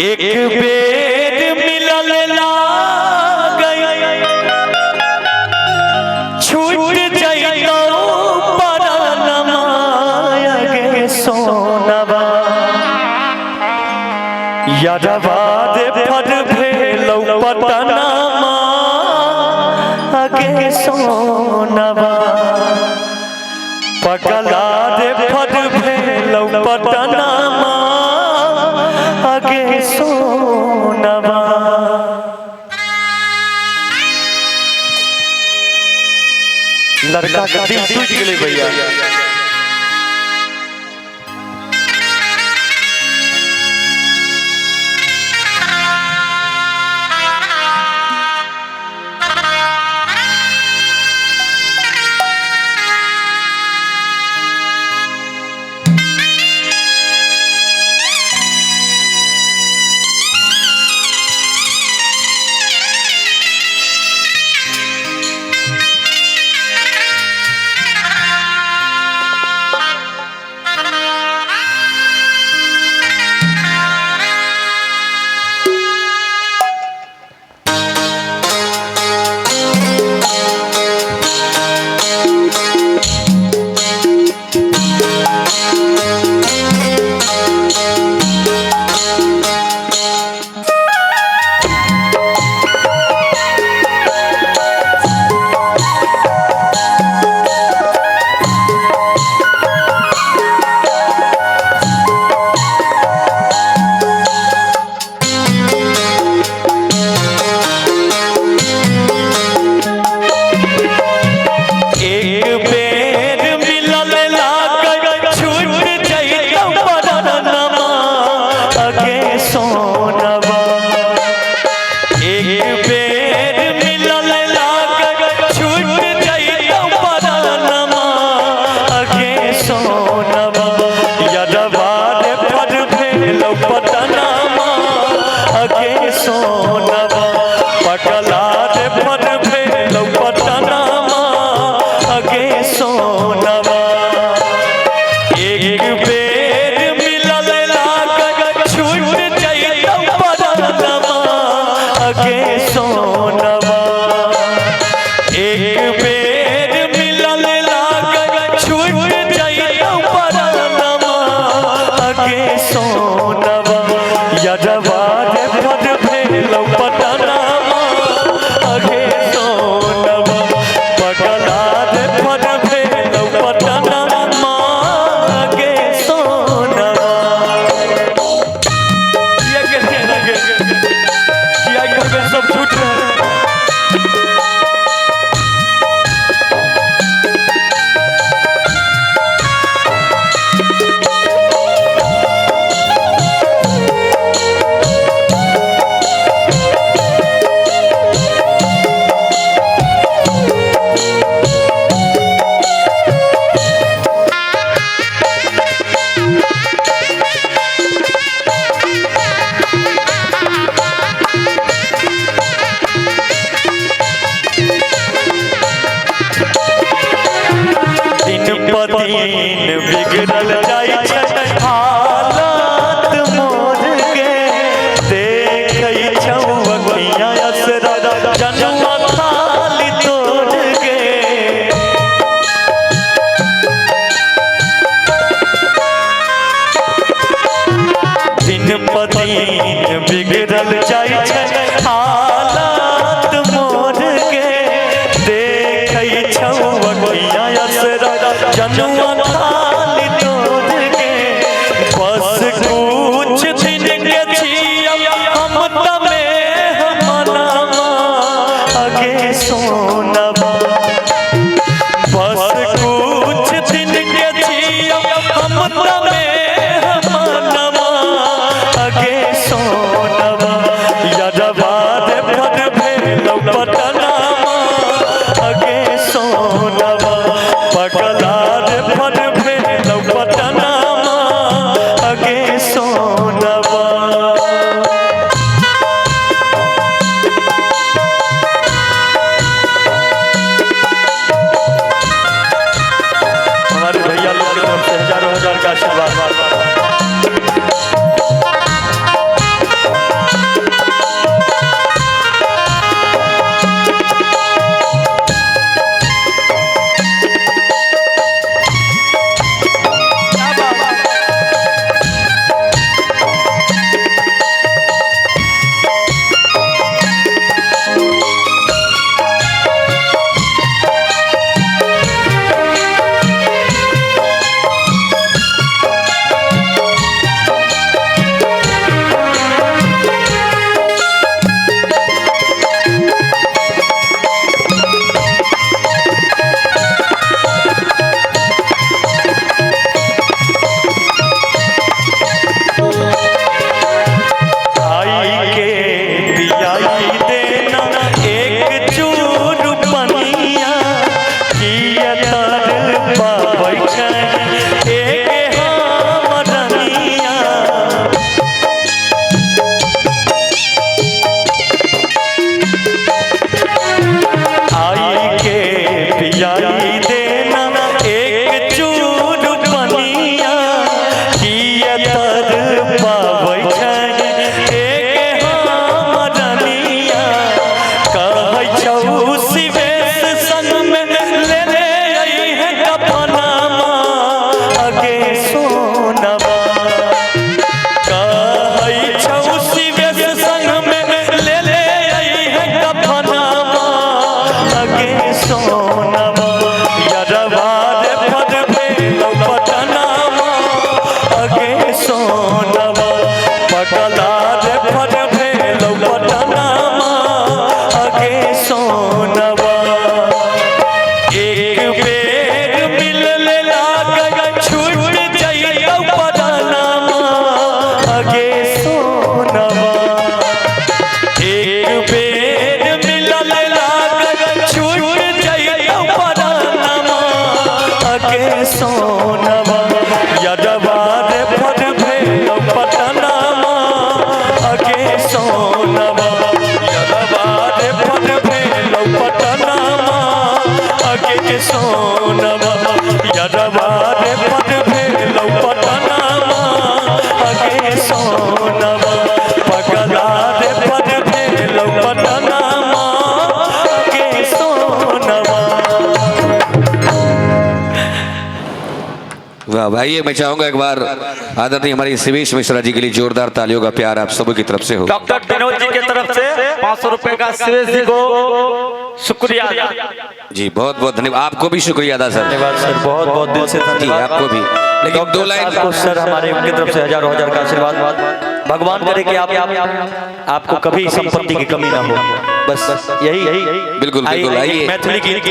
एक बेर मिलल लागई छूट जइतो परनमा गे सोनवा यादवा दे फर भेलौ पटनमा गे सोनवा पगला दे फर भेलौ पटनमा गे सोनवा। लड़का का दिल टूट गए भैया। बिगड़ल जाई छै हालत मोर के देखै छौ अखियाँ असरा जन्म थाली तोड़ के दिन प दिन बिगड़ल जाई छै हालत मोर के देखै छौ अखियाँ असरा जन्म पगला पाबै छै एक हमरनिया कहै छौ शिवेश संग में ले ले है कफनमा अगे सोनवा कहै छौ शिवेश संग में ले ले है कफनमा अगे सोनवा यरवा रे पद भेलौ पटनामा अगे सोनवा पगला रे पद भेलौ पटनामा अगे सोनवा एक बेर मिलले लागल छूट जइयौ पटनामा अगे सोनवा एक बेर मिलले लागल छूट जइयौ पटनामा अगे सोनवा यदवा रे पद भेलौ पटनामा अगे सोनवा यदवा रे पद भेलौ पटनामा अगे सोनवा यदवा रे पद भेलौ पटनामा अगे सोनवा पगला रे पद भेलौ पटनामा अगे सोनवा। वाह भाई, मैं चाहूंगा एक बार आदरणीय हमारी शिवेश मिश्रा जी के लिए जोरदार तालियों का प्यार आप सबों की तरफ से हो। डॉक्टर विनोद जी की तरफ से 500 रुपए का शिवेश जी को शुक्रिया जी, बहुत बहुत धन्यवाद। आपको भी शुक्रिया अदा सर। धन्यवाद सर, बहुत बहुत दिल से जी धन्यवाद आपको भी। लेकिन दो लाइन आपको सर हमारे उनकी तरफ से हजारों हजार का आशीर्वाद। भगवान करे कि आपको कभी संपत्ति की कमी ना हो, बस यही बिल्कुल बिल्कुल। आइए मैथिली गीत